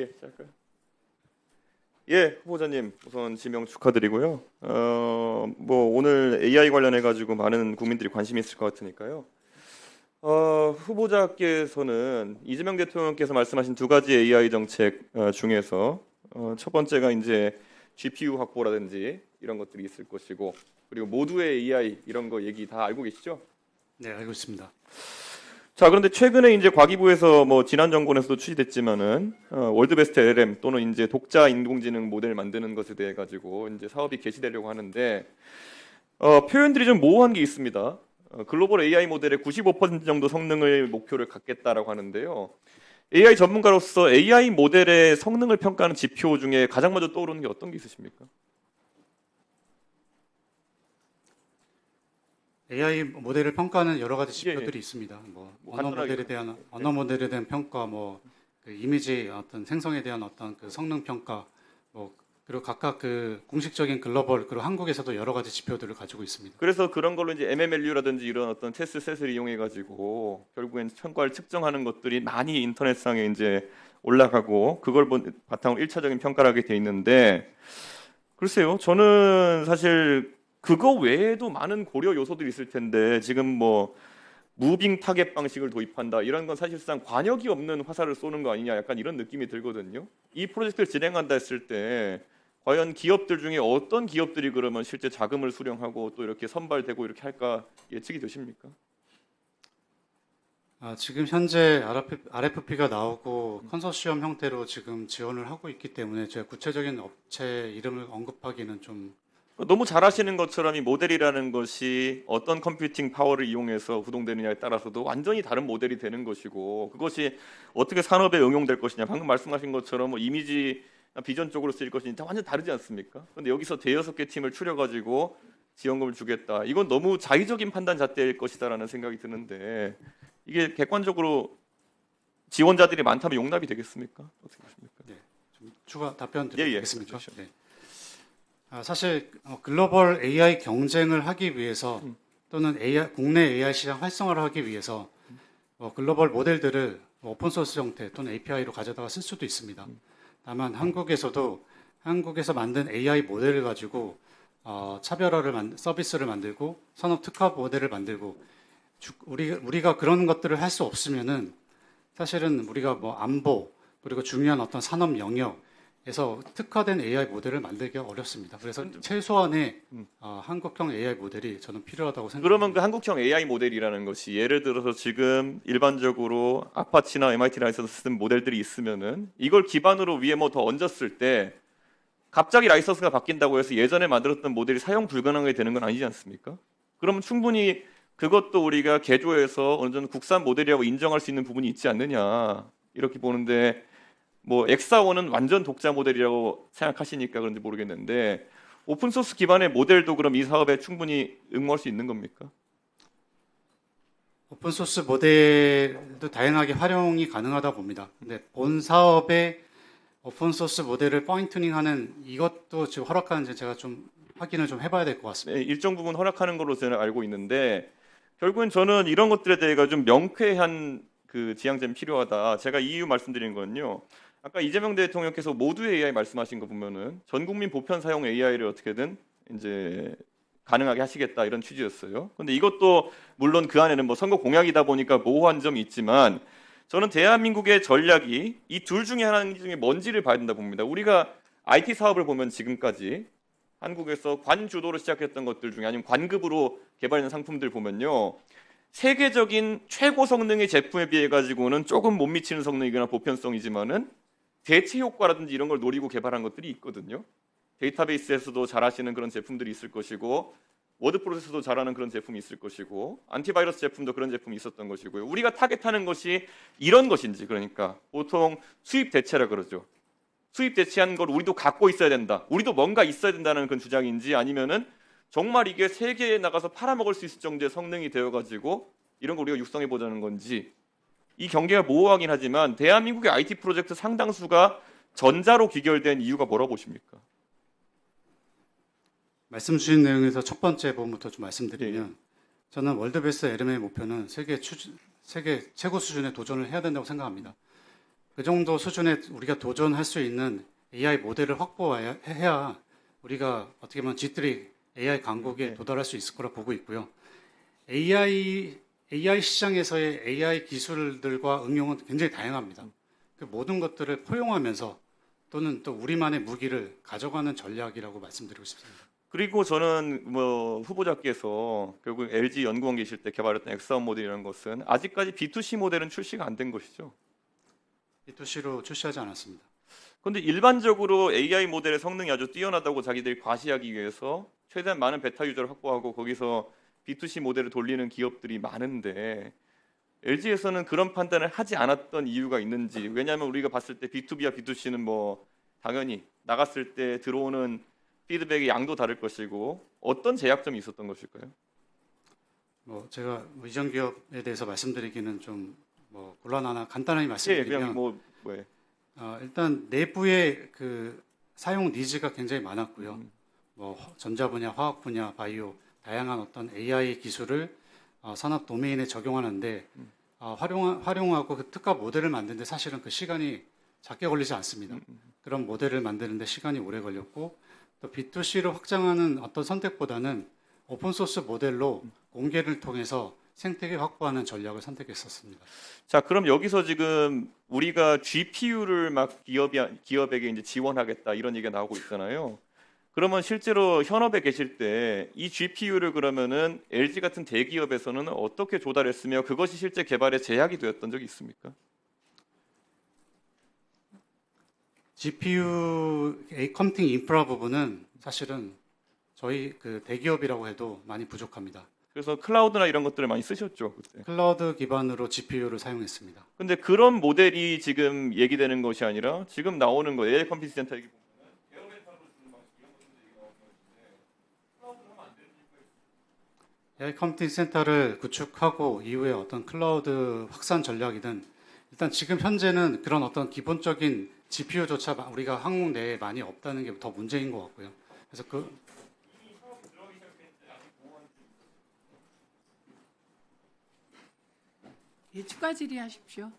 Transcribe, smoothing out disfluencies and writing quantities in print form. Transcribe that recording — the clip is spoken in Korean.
예, 시작할까요? 예, 후보자님 우선 지명 축하드리고요. 뭐 오늘 AI 관련해 가지고 많은 국민들이 관심이 있을 것 같으니까요. 후보자께서는 이재명 대통령께서 말씀하신 두 가지 AI 정책 중에서 첫 번째가 이제 GPU 확보라든지 이런 것들이 있을 것이고 그리고 모두의 AI 이런 거 얘기 다 알고 계시죠? 네, 알고 있습니다. 자, 그런데 최근에 이제 과기부에서 뭐 지난 정권에서도 출시됐지만은 월드베스트 LLM 또는 이제 독자 인공지능 모델 만드는 것에 대해 가지고 이제 사업이 개시되려고 하는데 표현들이 좀 모호한 게 있습니다. 글로벌 AI 모델의 95% 정도 성능을 목표를 갖겠다라고 하는데요. AI 전문가로서 AI 모델의 성능을 평가하는 지표 중에 가장 먼저 떠오르는 게 어떤 게 있으십니까? AI 모델을 평가하는 여러 가지 예, 예. 지표들이 있습니다. 뭐 뭐 언어 간단하게 모델에 대한 언어 모델에 대한 평가, 그 이미지 어떤 생성에 대한 어떤 그 성능 평가, 뭐 그리고 각각 그 공식적인 글로벌 그리고 한국에서도 여러 가지 지표들을 가지고 있습니다. 그래서 그런 걸로 이제 MMLU라든지 이런 어떤 테스트셋을 이용해 가지고 결국엔 평가를 측정하는 것들이 많이 인터넷상에 이제 올라가고 그걸 바탕으로 1차적인 평가를 하게 돼 있는데 글쎄요. 저는 사실 그거 외에도 많은 고려 요소들이 있을 텐데 지금 뭐 무빙 타겟 방식을 도입한다 이런 건 사실상 관역이 없는 화살을 쏘는 거 아니냐 약간 이런 느낌이 들거든요. 이 프로젝트를 진행한다 했을 때 과연 기업들 중에 어떤 기업들이 그러면 실제 자금을 수령하고 또 이렇게 선발되고 이렇게 할까 예측이 되십니까? 지금 현재 RFP가 나오고 컨소시엄 형태로 지금 지원을 하고 있기 때문에 제가 구체적인 업체 이름을 언급하기는 좀 너무 잘 아시는 것처럼 이 모델이라는 것이 어떤 컴퓨팅 파워를 이용해서 구동되느냐에 따라서도 완전히 다른 모델이 되는 것이고 그것이 어떻게 산업에 응용될 것이냐 방금 말씀하신 것처럼 뭐 이미지 비전 쪽으로 쓰일 것이냐 다 완전 다르지 않습니까? 그런데 여기서 대여섯 개 팀을 추려가지고 지원금을 주겠다 이건 너무 자의적인 판단 잣대일 것이다라는 생각이 드는데 이게 객관적으로 지원자들이 많다면 용납이 되겠습니까? 어떻게 보십니까? 네, 좀 추가 답변 예, 예. 드리겠습니까? 그렇죠. 네. 사실 글로벌 AI 경쟁을 하기 위해서 또는 국내 AI 시장 활성화를 하기 위해서 글로벌 모델들을 오픈소스 형태 또는 API로 가져다가 쓸 수도 있습니다. 다만 한국에서 만든 AI 모델을 가지고 서비스를 만들고 산업 특화 모델을 만들고 우리가 그런 것들을 할 수 없으면은 사실은 우리가 뭐 안보 그리고 중요한 어떤 산업 영역에서 특화된 AI 모델을 만들기가 어렵습니다. 그래서 최소한의 한국형 AI 모델이 저는 필요하다고 생각합니다. 그러면 그 한국형 AI 모델이라는 것이 예를 들어서 지금 일반적으로 아파치나 MIT 라이선스 쓴 모델들이 있으면은 이걸 기반으로 위에 뭐 더 얹었을 때 갑자기 라이선스가 바뀐다고 해서 예전에 만들었던 모델이 사용 불가능하게 되는 건 아니지 않습니까? 그러면 충분히 그것도 우리가 개조해서 어느 정도 국산 모델이라고 인정할 수 있는 부분이 있지 않느냐 이렇게 보는데 뭐 엑사원은 완전 독자 모델이라고 생각하시니까 그런지 모르겠는데 오픈소스 기반의 모델도 그럼 이 사업에 충분히 응모할 수 있는 겁니까? 오픈소스 모델도 다양하게 활용이 가능하다 봅니다. 근데 본 사업에 오픈소스 모델을 파인튜닝하는 이것도 지금 허락하는지 제가 좀 확인을 좀 해봐야 될 것 같습니다. 네, 일정 부분 허락하는 걸로 저는 알고 있는데 결국엔 저는 이런 것들에 대해서 좀 명쾌한 그 지향점이 필요하다. 제가 이유 말씀드린 건요. 아까 이재명 대통령께서 모두의 AI 말씀하신 거 보면은 전 국민 보편 사용 AI를 어떻게든 이제 가능하게 하시겠다 이런 취지였어요. 근데 이것도 물론 그 안에는 뭐 선거 공약이다 보니까 모호한 점이 있지만 저는 대한민국의 전략이 이 둘 중에 하나 중에 뭔지를 봐야 된다 봅니다. 우리가 IT 사업을 보면 지금까지 한국에서 관주도로 시작했던 것들 중에 아니면 관급으로 개발된 상품들 보면요. 세계적인 최고 성능의 제품에 비해 가지고는 조금 못 미치는 성능이거나 보편성이지만은 대체 효과라든지 이런 걸 노리고 개발한 것들이 있거든요. 데이터베이스에서도 잘하시는 그런 제품들이 있을 것이고 워드 프로세서도 잘하는 그런 제품이 있을 것이고 안티바이러스 제품도 그런 제품이 있었던 것이고요. 우리가 타겟하는 것이 이런 것인지 그러니까 보통 수입 대체라 그러죠. 수입 대체한 걸 우리도 갖고 있어야 된다. 우리도 뭔가 있어야 된다는 그런 주장인지 아니면은 정말 이게 세계에 나가서 팔아먹을 수 있을 정도의 성능이 되어가지고 이런 거 우리가 육성해 보자는 건지 이 경계가 모호하긴 하지만 대한민국의 IT 프로젝트 상당수가 전자로 귀결된 이유가 뭐라고 보십니까? 말씀 주신 내용에서 첫 번째 부분부터 좀 말씀드리면 예. 저는 월드베스트 LM의 목표는 세계 최고 수준의 도전을 해야 된다고 생각합니다. 그 정도 수준에 우리가 도전할 수 있는 AI 모델을 확보해야 우리가 어떻게 보면 G3 AI 강국에 네. 도달할 수 있을 거라 보고 있고요. AI 시장에서의 AI 기술들과 응용은 굉장히 다양합니다. 그 모든 것들을 포용하면서 또는 또 우리만의 무기를 가져가는 전략이라고 말씀드리고 싶습니다. 그리고 저는 뭐 후보자께서 결국 LG 연구원 계실 때 개발했던 X1 모델이라는 것은 아직까지 B2C 모델은 출시가 안 된 것이죠. B2C로 출시하지 않았습니다. 그런데 일반적으로 AI 모델의 성능이 아주 뛰어나다고 자기들이 과시하기 위해서 최대한 많은 베타 유저를 확보하고 거기서 B2C 모델을 돌리는 기업들이 많은데 LG에서는 그런 판단을 하지 않았던 이유가 있는지. 왜냐하면 우리가 봤을 때 B2B와 B2C는 뭐 당연히 나갔을 때 들어오는 피드백의 양도 다를 것이고 어떤 제약점이 있었던 것일까요? 제가 이전 기업에 대해서 말씀드리기는 좀 곤란하나 간단하게 예, 말씀드리면 그냥 뭐 일단 내부의 그 사용 니즈가 굉장히 많았고요. 음. 전자 분야, 화학 분야, 바이오 다양한 어떤 AI 기술을 산업 도메인에 적용하는데 활용하고 그 특화 모델을 만드는데 사실은 그 시간이 작게 걸리지 않습니다. 그런 모델을 만드는데 시간이 오래 걸렸고 또 B2C로 확장하는 어떤 선택보다는 오픈 소스 모델로 공개를 통해서 생태계 확보하는 전략을 선택했었습니다. 자, 그럼 여기서 지금 우리가 GPU를 막 기업에게 이제 지원하겠다 이런 얘기가 나오고 있잖아요. 그러면 실제로 현업에 계실 때 이 GPU를 그러면은 LG 같은 대기업에서는 어떻게 조달했으며 그것이 실제 개발에 제약이 되었던 적이 있습니까? GPU 컴퓨팅 인프라 부분은 사실은 저희 그 대기업이라고 해도 많이 부족합니다. 그래서 클라우드나 이런 것들을 많이 쓰셨죠, 그때. 클라우드 기반으로 GPU를 사용했습니다. 근데 그런 모델이 지금 얘기되는 것이 아니라 지금 나오는 거 AI 컴퓨팅 센터 얘기 보면은 에어메타로 쓰는 방식 이런 것들 얘기가 나오는 것인데 클라우드를 하면 안 되는 이유가 있어요. AI 컴퓨팅 센터를 구축하고 이후에 어떤 클라우드 확산 전략이든 일단 지금 현재는 그런 어떤 기본적인 GPU조차 우리가 한국 내에 많이 없다는 게 더 문제인 것 같고요. 그래서 추가 질의하십시오.